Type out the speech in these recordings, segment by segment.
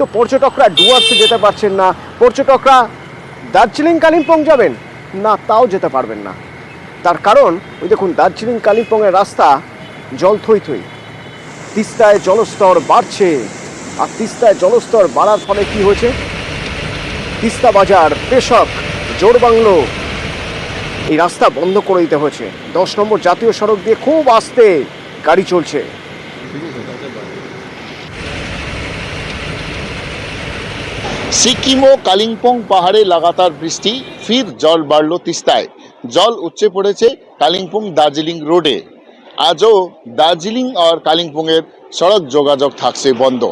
তো পর্যটকরা ডুয়ার্সে যেতে পারছেন না, পর্যটকরা দার্জিলিং কালিম্পং যাবেন না, তাও যেতে পারবেন না। তার কারণ ওই দেখুন দার্জিলিং কালিম্পংয়ের রাস্তা জল থই থই। তিস্তায় জলস্তর বাড়ছে, আর তিস্তায় জলস্তর বাড়ার ফলে কি হয়েছে, তিস্তা বাজার, পেশক, জোরবাংলো এই রাস্তা বন্ধ করে দিতে হয়েছে। 10 নম্বর জাতীয় সড়ক দিয়ে খুব আস্তে গাড়ি চলছে। সিকিম ও কালিম্পং পাহাড়ে লাগাতার বৃষ্টি, ফির জল বাড়ল তিস্তায়। জল উপচে পড়েছে কালিম্পং দার্জিলিং রোডে। আজও দার্জিলিং আর কালিম্পংয়ের সড়ক যোগাযোগ থাকছে বন্ধ।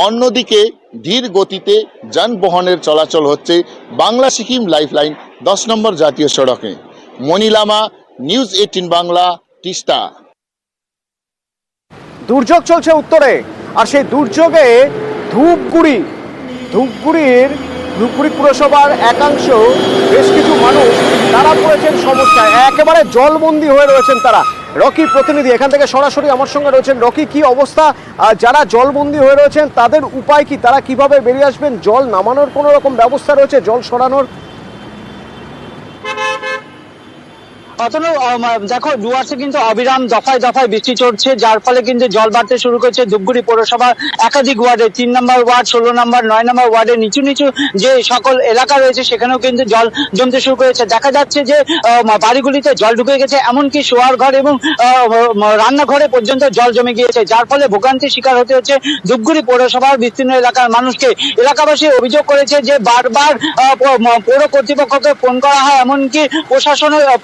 অন্যদিকে ধীর গতিতে যানবাহনের চলাচল হচ্ছে বাংলা সিকিম লাইফলাইন 10 নম্বর জাতীয় সড়কে। মনিলামা, নিউজ 18 বাংলা, তিস্তা। দুর্যোগ চলছে উত্তরে, আর সেই দুর্যোগে ধূপগুড়ি পুরসভার একাংশ, বেশ কিছু মানুষ তারা পড়েছেন সমস্যায়, একেবারে জলবন্দী হয়ে রয়েছেন তারা। রকি প্রতিনিধি এখান থেকে সরাসরি আমার সঙ্গে রয়েছেন। রকি, কি অবস্থা? যারা জলবন্দী হয়ে রয়েছেন তাদের উপায় কি? তারা কিভাবে বেরিয়ে আসবেন? জল নামানোর কোনো রকম ব্যবস্থা রয়েছে, জল সরানোর? দেখো, ডুয়ার্সে কিন্তু অবিরাম দফায় দফায় বৃষ্টি চলছে, যার ফলে কিন্তু জল বাড়তে শুরু করেছে ধূপগুড়ি পৌরসভার একাধিক ওয়ার্ডে। 3 নম্বর ওয়ার্ড, 16 নম্বর, 9 নম্বর ওয়ার্ডে নিচু নিচু যে সকল এলাকা রয়েছে সেখানেও কিন্তু জল জমতে শুরু করেছে। দেখা যাচ্ছে যে বাড়িগুলিতে জল ঢুকে গেছে, এমনকি শোয়ার ঘর এবং রান্নাঘরে পর্যন্ত জল জমে গিয়েছে, যার ফলে ভোগান্তির শিকার হতে হচ্ছে ধূপগুড়ি পৌরসভার বিস্তীর্ণ এলাকার মানুষকে। এলাকাবাসী অভিযোগ করেছে যে বারবার পৌর কর্তৃপক্ষকে ফোন করা হয়, এমনকি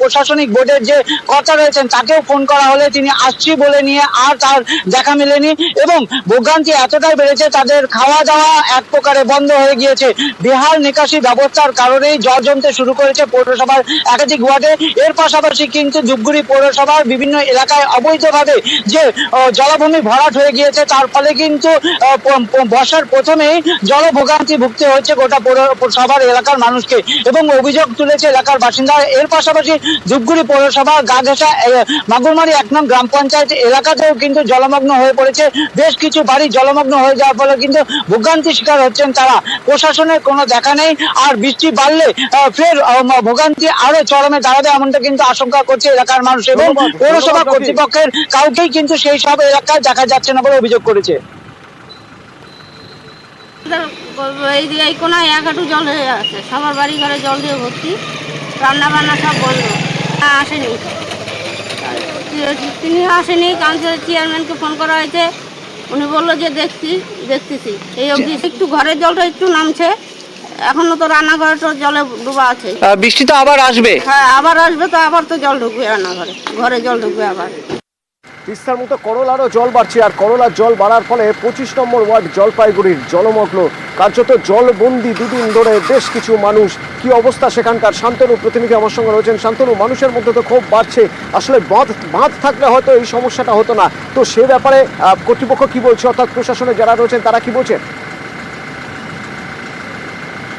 প্রশাসনিক বোর্ডের যে কর্তা রয়েছেন তাকেও ফোন করা হলে তিনি আসছি বলে নিয়ে আর তার দেখা মেলেনি, এবং ভোগান্তি এতটাই বেড়েছে তাদের খাওয়া দাওয়া এক প্রকারে বন্ধ হয়ে গিয়েছে। বেহাল নিকাশি ব্যবস্থার কারণেই জল জমতে শুরু করেছে পৌরসভার একাধিক ওয়ার্ডে। এর পাশাপাশি কিন্তু ধূপগুড়ি পৌরসভার বিভিন্ন এলাকায় অবৈধভাবে যে জলাভূমি ভরাট হয়ে গিয়েছে, তার ফলে কিন্তু বর্ষার প্রথমেই জলভোগান্তি ভুগতে হচ্ছে গোটা পৌরসভার এলাকার মানুষকে, এবং অভিযোগ তুলেছে এলাকার বাসিন্দা। এর পাশাপাশি ধূপগুড়ি পৌরসভা গাঘেসা মাগুরমারি 1 নং গ্রাম পঞ্চায়েত এলাকাতেও কিন্তু জলমগ্ন হয়ে পড়েছে। বেশ কিছু বাড়ি জলমগ্ন হয়ে যাওয়ার ফলে কিন্তু ভোগান্তির শিকার হচ্ছেন তারা। প্রশাসনের কোনো দেখা নেই, আর বৃষ্টি বাড়লে ফের ভোগান্তি আরো চরমে দাঁড়াবে, এমনটা কিন্তু আশঙ্কা করছে এলাকার মানুষ, এবং পৌরসভা কর্তৃপক্ষের কাউকেই কিন্তু সেই সব এলাকায় দেখা যাচ্ছে না বলে অভিযোগ করেছে। এই কোনায় 1 হাঁটু জল হয়ে আছে, সবার বাড়ি ঘরে জল দিয়ে ভর্তি, রান্না বান্না সব বন্ধ। আসেনি, তিনি আসেনি। কাউন্সিলর চেয়ারম্যানকে ফোন করা হয়েছে, উনি বললো যে দেখতেছি। এই অবধি একটু ঘরের জলটা একটু নামছে, এখনো তো রান্নাঘরটা জলে ডুবা আছে। বৃষ্টি তো আবার আসবে। হ্যাঁ, আবার আসবে, তো আবার তো জল ঢুকবে রান্নাঘরে, ঘরে জল ঢুকবে আবার। তিস্তার মতো করলারও জল বাড়ছে, আর করলার জল বাড়ার ফলে 25 নম্বর ওয়ার্ড জলপাইগুড়ির জলমগ্ন, কার্যত জলবন্দি 2 দিন ধরে বেশ কিছু মানুষ। কি অবস্থা সেখানকার? শান্তনু প্রতিনিধি আমার সঙ্গে রয়েছেন। শান্তনু, মানুষের মধ্যে তো ক্ষোভ বাড়ছে, আসলে বাঁধ থাকলে হয়তো এই সমস্যাটা হতো না, তো সে ব্যাপারে কর্তৃপক্ষ কি বলছে, অর্থাৎ প্রশাসনে যারা রয়েছেন তারা কি বলছেন?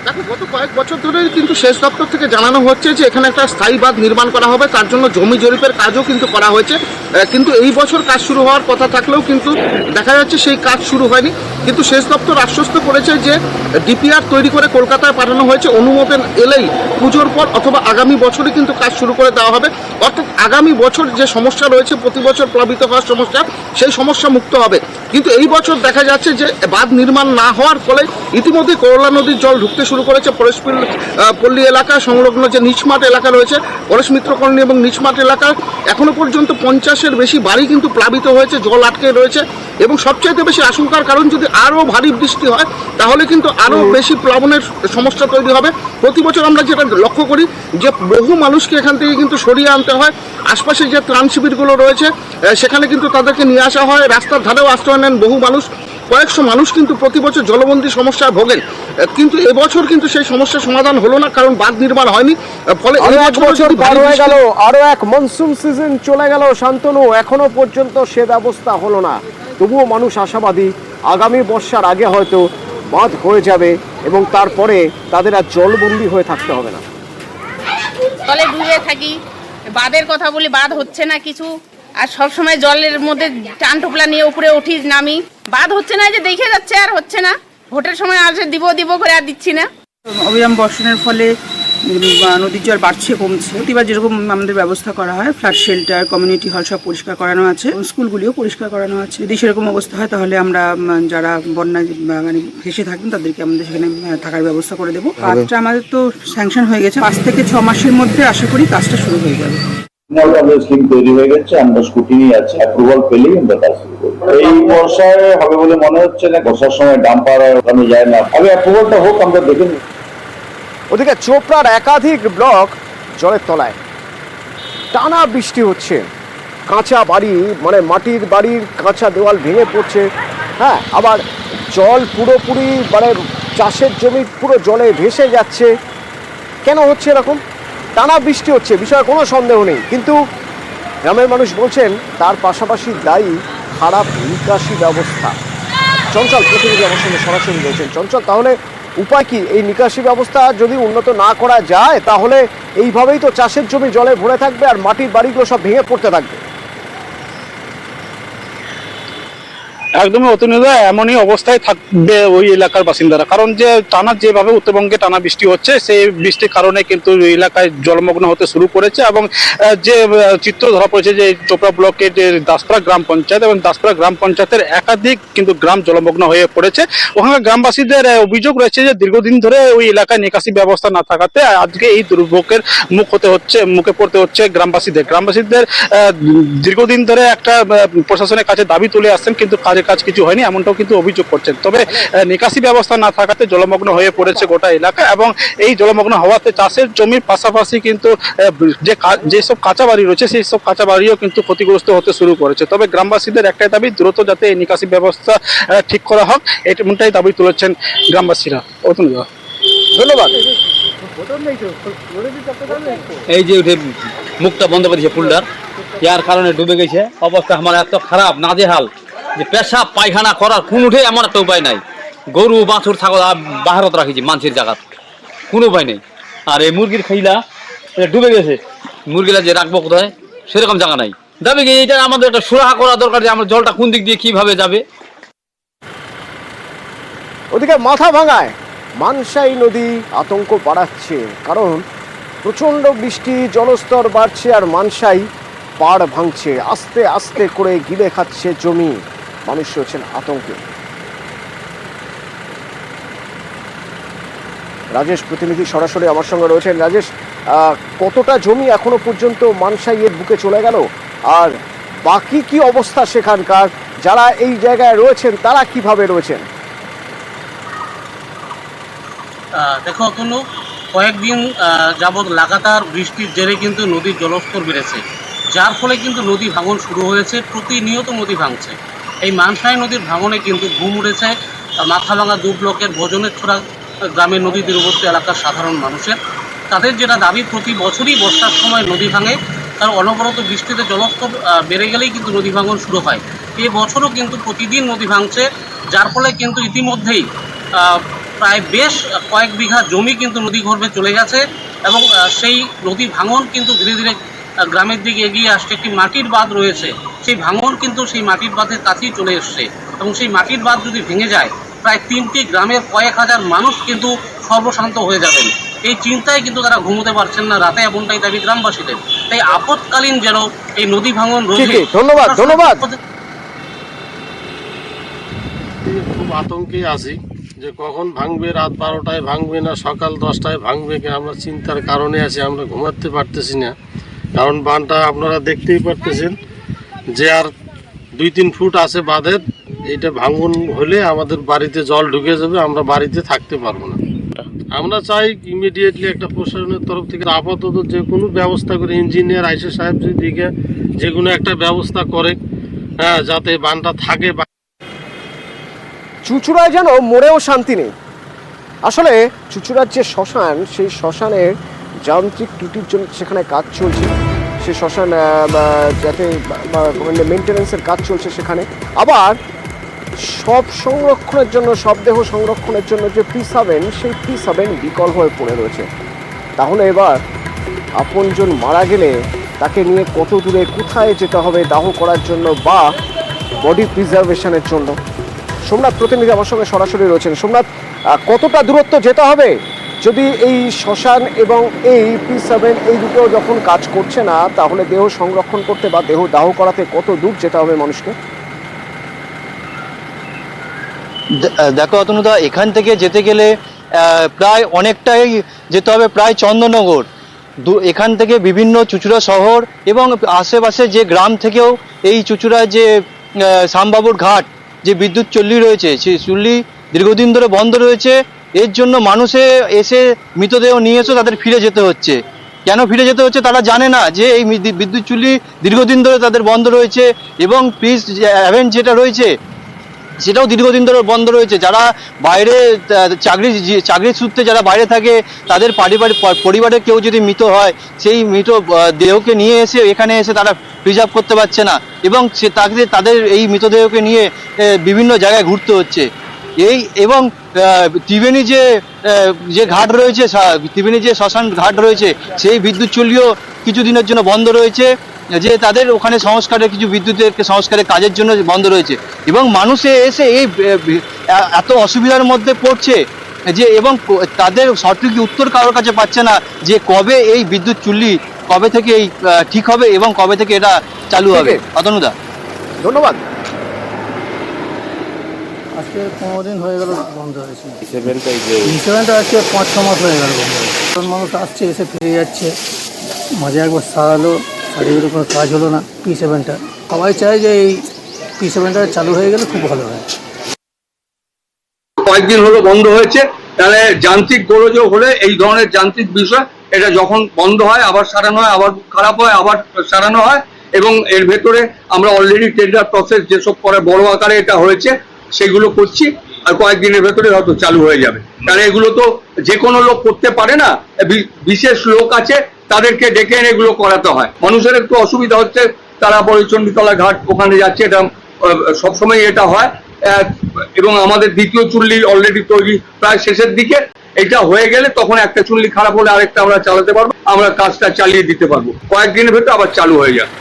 দেখো, গত কয়েক বছর ধরে কিন্তু সেচ দপ্তর থেকে জানানো হচ্ছে যে এখানে একটা স্থায়ী বাঁধ নির্মাণ করা হবে, তার জন্য জমি জরিপের কাজও কিন্তু করা হয়েছে, কিন্তু এই বছর কাজ শুরু হওয়ার কথা থাকলেও কিন্তু দেখা যাচ্ছে সেই কাজ শুরু হয়নি। কিন্তু সেচ দপ্তর আশ্বস্ত করেছে যে ডিপিআর তৈরি করে কলকাতায় পাঠানো হয়েছে, অনুমোদন এলেই পুজোর পর অথবা আগামী বছরই কিন্তু কাজ শুরু করে দেওয়া হবে। অর্থাৎ আগামী বছর যে সমস্যা রয়েছে, প্রতি বছর প্লাবিত হওয়ার সমস্যা, সেই সমস্যা মুক্ত হবে। কিন্তু এই বছর দেখা যাচ্ছে যে বাঁধ নির্মাণ না হওয়ার ফলে ইতিমধ্যে করলা নদীর জল ঢুকতে শুরু করেছে পল্লী এলাকা সংলগ্ন যে নিচমাঠ এলাকা রয়েছে, পরেশ মিত্র কলোনি এবং নিচমাঠ এলাকা, এখনো পর্যন্ত 50-এর বেশি বাড়ি কিন্তু প্লাবিত হয়েছে, জল আটকে রয়েছে। এবং সবচাইতে বেশি আশঙ্কার কারণ, যদি আরও ভারী বৃষ্টি হয় তাহলে কিন্তু আরও বেশি প্লাবনের সমস্যা তৈরি হবে। প্রতি বছর আমরা যেটা লক্ষ্য করি যে বহু মানুষকে এখান থেকে কিন্তু সরিয়ে আনতে হয়, আশপাশে যে ত্রাণ শিবিরগুলো রয়েছে সেখানে কিন্তু তাদেরকে নিয়ে আসা হয়, রাস্তার ধারেও আশ্রয় নেন বহু মানুষ। কয়েকশো মানুষ কিন্তু প্রতি বছর জলবন্দী সমস্যায় ভোগেন, কিন্তু এবছর কিন্তু সেই সমস্যার সমাধান হলো না, কারণ বাঁধ নির্মাণ হয়নি। ফলে আরো এক মনসুন সিজন চলে গেল শান্তনু, এখনো পর্যন্ত সে ব্যবস্থা হলো না। তবুও মানুষ আশাবাদী, আগামী বর্ষার আগে হয়তো বাঁধ হয়ে যাবে এবং তারপরে তাদের আর জলবন্দী হয়ে থাকতে হবে না। জলে ডুবে থাকি, বাঁধের কথা বলি, বাঁধ হচ্ছে না কিছু, আর সবসময় জলের মধ্যে টান টোপলা নিয়ে উপরে উঠি নামি, বাঁধ হচ্ছে না, যে দেখে যাচ্ছে আর হচ্ছে না। ভোটের সময় আসে দিব দিব করে আর দিচ্ছি না। অবিরাম বর্ষণের ফলে নদীর জল বাড়ছে কমছে। প্রতিবার যেরকম আমাদের ব্যবস্থা করা হয়, ফ্ল্যাট শেল্টার, কমিউনিটি হল সব পরিষ্কার করানো আছে, স্কুলগুলিও পরিষ্কার করানো আছে। যদি সেরকম অবস্থা হয় তাহলে আমরা যারা বন্যায় মানে ভেসে থাকেন তাদেরকে আমাদের সেখানে থাকার ব্যবস্থা করে দেবো। কাজটা আমাদের তো স্যাংশন হয়ে গেছে, 5 থেকে 6 মাসের মধ্যে আশা করি কাজটা শুরু হয়ে যাবে। স্কিম তৈরি হয়ে গেছে, আমরা স্কুটিনি আছে, অ্যাপ্রুভাল পেলেই আমরা কাজ শুরু করবো। এই বর্ষায় হবে বলে মনে হচ্ছে না, বর্ষার সময় ডাম্পার ওখানে যায় না, আগে অ্যাপ্রুভালটা হোক, আমরা দেখে নিই। ওদিকে চোপড়ার একাধিক ব্লক জলের তলায়, টানা বৃষ্টি হচ্ছে, কাঁচা বাড়ি মানে মাটির বাড়ির কাঁচা দেওয়াল ভেঙে পড়ছে। হ্যাঁ, আবার জল পুরোপুরি মানে চাষের জমি পুরো জলে ভেসে যাচ্ছে। কেন হচ্ছে এরকম? টানা বৃষ্টি হচ্ছে, বিষয়ে কোনো সন্দেহ নেই, কিন্তু গ্রামের মানুষ বলছেন তার পাশাপাশি দায়ী খারাপ নিকাশি ব্যবস্থা। চঞ্চল প্রতিনিধি আমার সঙ্গে সরাসরি বলছেন। চঞ্চল, তাহলে উপায় কি? এই নিকাশি ব্যবস্থা যদি উন্নত না করা যায় তাহলে এইভাবেই তো চাষের জমি জলে ভরে থাকবে আর মাটির বাড়িগুলো সব ভেঙে পড়তে থাকবে। একদমই অতনুদা, এমনই অবস্থায় থাকবে ওই এলাকার বাসিন্দারা, কারণ যে টানা যেভাবে উত্তরবঙ্গে টানা বৃষ্টি হচ্ছে সেই বৃষ্টির কারণে কিন্তু এলাকায় জলমগ্ন হতে শুরু করেছে। এবং যে চিত্র ধরা পড়েছে যে চোপড়া ব্লকের যে দাসপাড়া গ্রাম পঞ্চায়েত এবং দাসপাড়া গ্রাম পঞ্চায়েতের একাধিক কিন্তু গ্রাম জলমগ্ন হয়ে পড়েছে। ওখানে গ্রামবাসীদের অভিযোগ রয়েছে যে দীর্ঘদিন ধরে ওই এলাকায় নিকাশি ব্যবস্থা না থাকাতে আজকে এই দুর্ভোগের মুখে পড়তে হচ্ছে গ্রামবাসীদের দীর্ঘদিন ধরে একটা প্রশাসনের কাছে দাবি তুলে আসছেন, কিন্তু কাজ কিছু হয়নি, এমনটাও কিন্তু অভিযোগ করছেন। তবে নিকাশি ব্যবস্থা না থাকাতে জলমগ্ন হয়ে পড়েছে গোটা এলাকা, এবং এই জলমগ্ন হওয়াতে চাষের জমির পাশাপাশি কিন্তু যেসব কাঁচা বাড়ি রয়েছে সেই সব কাঁচা বাড়িও কিন্তু ক্ষতিগ্রস্ত হতে শুরু করেছে। তবে গ্রামবাসীদের একটাই দাবি, দ্রুত যাতে এই নিকাশি ব্যবস্থা ঠিক করা হোক, এমনটাই দাবি তুলেছেন গ্রামবাসীরা। ধন্যবাদ। এই যে উঠে মুখটা বন্ধ করে দিয়েছে পুলটার, যার কারণে ডুবে গেছে। অবস্থা আমার এত খারাপ, নাজেহাল, যে পেশাব পায়খানা করার কোন উঠে এমন একটা উপায় নাই। গরু বাছুর ছাগল বাহারত রাখিছি মানুষের জায়গা, কোনো উপায় নেই। আর এই মুরগির খাইলা ডুবে গেছে, মুরগিলা যে রাখবো কোথায় সেরকম জায়গা নাই। দাবি কি এটা আমাদের একটা সুরাহা করা দরকার, যে আমার জলটা কোন দিক দিয়ে কিভাবে যাবে। ওদিকে মাথা ভাঙায় মানসাই নদী আতঙ্ক বাড়াচ্ছে, কারণ প্রচণ্ড বৃষ্টি, জলস্তর বাড়ছে আর মানসাই পাড় ভাঙছে, আস্তে আস্তে করে গিলে খাচ্ছে জমি। মানুষ রয়েছেন আতঙ্কে। রাজেশ প্রতিনিধি সরাসরি আমার সঙ্গে রয়েছেন। রাজেশ, কতটা জমি এখনো পর্যন্ত মানসাইয়ের বুকে চলে গেল, আর বাকি কি অবস্থা সেখানকার? যারা এই জায়গায় রয়েছেন তারা কিভাবে রয়েছেন? দেখো অতনু, কয়েকদিন যাবৎ লাগাতার বৃষ্টির জেরে কিন্তু নদীর জলস্তর বেড়েছে, যার ফলে কিন্তু নদী ভাঙন শুরু হয়েছে, প্রতিনিয়ত নদী ভাঙছে। এই মানসাই নদীর ভাঙনে কিন্তু ঘুম উঠেছে মাথাভাঙা 2 ব্লকের ভোজনের ছোড়া গ্রামের নদী তীরবর্তী এলাকার সাধারণ মানুষের। তাদের যেটা দাবি, প্রতি বছরই বর্ষার সময় নদী ভাঙে, কারণ অনবরত বৃষ্টিতে জলস্তর বেড়ে গেলেই কিন্তু নদী ভাঙন শুরু হয়। এই বছরও কিন্তু প্রতিদিন নদী ভাঙছে, যার ফলে কিন্তু ইতিমধ্যেই প্রায় বেশ কয়েক বিঘা জমি কিন্তু নদী গর্ভে চলে গেছে, এবং সেই নদী ভাঙন কিন্তু ধীরে ধীরে গ্রামের দিকে এগিয়ে আসছে। একটি মাটির বাঁধ রয়েছে, সেই ভাঙন কিন্তু সেই মাটির বাঁধের কাছেই চলে এসছে, এবং সেই মাটির বাঁধ যদি ভেঙে যায় প্রায় 3টি গ্রামের কয়েক হাজার মানুষ কিন্তু সর্বশান্ত হয়ে যাবেন। এই চিন্তায় কিন্তু তারা ঘুমোতে পারছেন না রাতে, এমনটাই দাবি গ্রামবাসীদের। তাই আপৎকালীন যেন এই নদী ভাঙন রোধে। ধন্যবাদ। খুব আতঙ্কে আছি যে কখন ভাঙবে, রাত 12টায় ভাঙবে না সকাল 10টায় ভাঙবে, আমরা চিন্তার কারণে আছি, আমরা ঘুমাতে পারতেছি না। কারণ বাঁধটা আপনারা দেখতেই পারতেছেন যে আর 2-3 ফুট আছে বাঁধের, এইটা ভাঙন হলে আমাদের বাড়িতে জল ঢুকে যাবে, আমরা বাড়িতে থাকতে পারবো না। আমরা চাই ইমিডিয়েটলি একটা প্রশাসনের তরফ থেকে আপাতত যে কোনো ব্যবস্থা করে, ইঞ্জিনিয়ার আইসে সাহেব যদি দিকে যে কোনো একটা ব্যবস্থা করে, হ্যাঁ, যাতে বাঁধটা থাকে। চুচুড়ায় যেন মোড়েও শান্তি নেই। আসলে চুচুড়ার যে শ্মশান, সেই শ্মশানের যান্ত্রিক ত্রুটির জন্য সেখানে কাজ চলছে, সে শ্মশান যাতে মেনটেন্যান্সের কাজ চলছে সেখানে। আবার সব সংরক্ষণের জন্য, সব দেহ সংরক্ষণের জন্য যে P7, সেই P7 বিকল হয়ে পড়ে রয়েছে। তাহলে এবার আপনজন মারা গেলে তাকে নিয়ে কত দূরে কোথায় যেতে হবে দাহ করার জন্য বা বডি প্রিজার্ভেশনের জন্য, সোমনাথ প্রতিনিধি আমার সঙ্গে সরাসরি রয়েছেন। সোমনাথ, কতটা দূরত্ব যেতে হবে যদি এই শ্মশান এবং এই P7 এই দুটো যখন কাজ করছে না, তাহলে দেহ সংরক্ষণ করতে বা দেহ দাহ করাতে কত দূর যেতে হবে মানুষকে? দেখো অতনুদা, এখান থেকে যেতে গেলে প্রায় অনেকটাই যেতে হবে, প্রায় চন্দননগর। এখান থেকে বিভিন্ন চুঁচুড়া শহর এবং আশেপাশে যে গ্রাম থেকেও এই চুঁচুড়ায় যে শ্যামবাবুর ঘাট যে বিদ্যুৎ চুল্লি রয়েছে, সেই চুল্লি দীর্ঘদিন ধরে বন্ধ রয়েছে। এর জন্য মানুষে এসে মৃতদেহ নিয়ে এসে তাদের ফিরে যেতে হচ্ছে। কেন ফিরে যেতে হচ্ছে তারা জানে না যে এই বিদ্যুৎ চুল্লি দীর্ঘদিন ধরে তাদের বন্ধ রয়েছে এবং P7 যেটা রয়েছে সেটাও দীর্ঘদিন ধরে বন্ধ রয়েছে। যারা বাইরে চাকরির সূত্রে যারা বাইরে থাকে, তাদের পরিবারের কেউ যদি মৃত হয়, সেই মৃত দেহকে নিয়ে এসে এখানে এসে তারা প্রিজার্ভ করতে পারছে না এবং তাদের এই মৃতদেহকে নিয়ে বিভিন্ন জায়গায় ঘুরতে হচ্ছে। এবং ত্রিবেণী যে ঘাট রয়েছে, ত্রিবেণী যে শ্মশান ঘাট রয়েছে, সেই বিদ্যুৎ চুল্লিও কিছুদিনের জন্য বন্ধ রয়েছে, যে তাদের ওখানে সংস্কারের কিছু বিদ্যুতের সংস্কারের কাজের জন্য বন্ধ রয়েছে। এবং মানুষে এসে এই এত অসুবিধার মধ্যে পড়ছে যে, এবং তাদের সঠিক উত্তর কারোর কাছে পাচ্ছে না যে কবে এই বিদ্যুৎ চুল্লি কবে থেকে এই ঠিক হবে এবং কবে থেকে এটা চালু হবে। অতনুদা, ধন্যবাদ। আজকে 15 দিন হয়ে গেল বন্ধ হয়েছে। P7টা আজকে 5-6 মাস হয়ে গেল বন্ধ হয়েছে। কারণ মানুষ আসছে, এসে ফিরে যাচ্ছে, মাঝে একবার সারালো, সারিয়ে কোনো কাজ হলো না P7টা। সবাই চায় যে এই P7টা চালু হয়ে গেলে খুব ভালো হয়। কয়েকদিন হলো বন্ধ হয়েছে, তাহলে যান্ত্রিক গোলযোগ হলে এই ধরনের যান্ত্রিক বিষয় এটা যখন বন্ধ হয় আবার সারানো হয়, আবার খারাপ হয় আবার সারানো হয়। এবং এর ভেতরে আমরা অলরেডি টেন্ডার প্রসেস যেসব পরে বড় আকারে এটা হয়েছে সেগুলো করছি, আর কয়েকদিনের ভেতরে হয়তো চালু হয়ে যাবে। কারণ এগুলো তো যে কোনো লোক করতে পারে না, বিশেষ লোক আছে, তাদেরকে ডেকে এনে এগুলো করাতে হয়। মানুষের একটু অসুবিধা হচ্ছে, তারা বড়চণ্ডীতলা ঘাট ওখানে যাচ্ছে, এটা সবসময় এটা হয়। এবং আমাদের দ্বিতীয় চুল্লি অলরেডি তৈরি প্রায় শেষের দিকে। এটা হয়ে গেলে তখন একটা চুল্লি খারাপ হলে আরেকটা আমরা চালাতে পারবো, আমরা কাজটা চালিয়ে দিতে পারবো, কয়েকদিনের ভেতরে আবার চালু হয়ে যাবে।